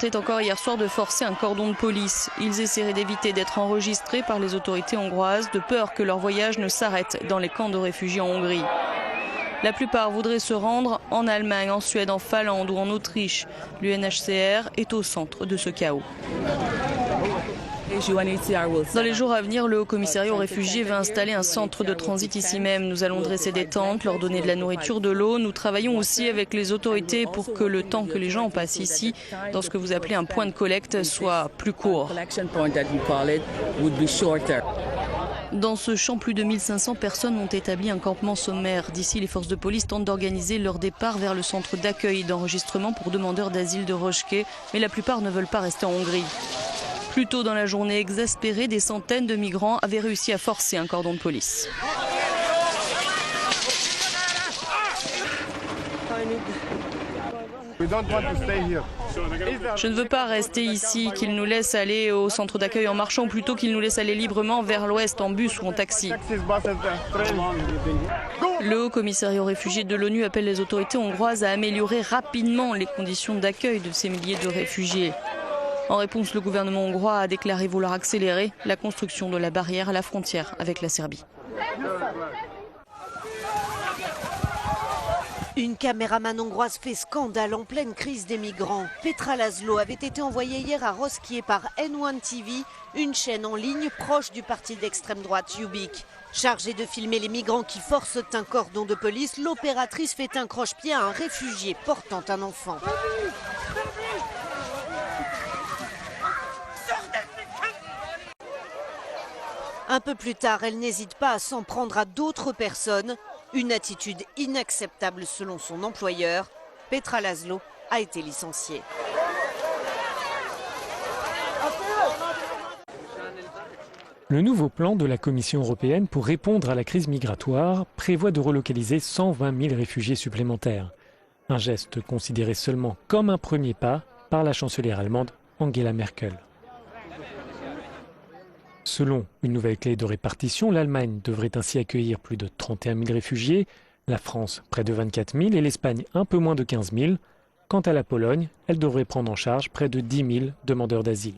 tentaient encore hier soir de forcer un cordon de police. Ils essaieraient d'éviter d'être enregistrés par les autorités hongroises, de peur que leur voyage ne s'arrête dans les camps de réfugiés en Hongrie. La plupart voudraient se rendre en Allemagne, en Suède, en Finlande ou en Autriche. L'UNHCR est au centre de ce chaos. Dans les jours à venir, le Haut-Commissariat aux réfugiés va installer un centre de transit ici même. Nous allons dresser des tentes, leur donner de la nourriture, de l'eau. Nous travaillons aussi avec les autorités pour que le temps que les gens passent ici, dans ce que vous appelez un point de collecte, soit plus court. Dans ce champ, plus de 1500 personnes ont établi un campement sommaire. D'ici, les forces de police tentent d'organiser leur départ vers le centre d'accueil et d'enregistrement pour demandeurs d'asile de Rochke, mais la plupart ne veulent pas rester en Hongrie. Plus tôt dans la journée, exaspérés, des centaines de migrants avaient réussi à forcer un cordon de police. Je ne veux pas rester ici, qu'ils nous laissent aller au centre d'accueil en marchant, ou plutôt qu'ils nous laissent aller librement vers l'ouest en bus ou en taxi. Le Haut-Commissariat aux réfugiés de l'ONU appelle les autorités hongroises à améliorer rapidement les conditions d'accueil de ces milliers de réfugiés. En réponse, le gouvernement hongrois a déclaré vouloir accélérer la construction de la barrière à la frontière avec la Serbie. Une caméraman hongroise fait scandale en pleine crise des migrants. Petra Laszlo avait été envoyée hier à Roskilde par N1 TV, une chaîne en ligne proche du parti d'extrême droite Jobbik. Chargée de filmer les migrants qui forcent un cordon de police, l'opératrice fait un croche-pied à un réfugié portant un enfant. Un peu plus tard, elle n'hésite pas à s'en prendre à d'autres personnes. Une attitude inacceptable selon son employeur. Petra Laszlo a été licenciée. Le nouveau plan de la Commission européenne pour répondre à la crise migratoire prévoit de relocaliser 120 000 réfugiés supplémentaires. Un geste considéré seulement comme un premier pas par la chancelière allemande Angela Merkel. Selon une nouvelle clé de répartition, l'Allemagne devrait ainsi accueillir plus de 31 000 réfugiés, la France près de 24 000 et l'Espagne un peu moins de 15 000. Quant à la Pologne, elle devrait prendre en charge près de 10 000 demandeurs d'asile.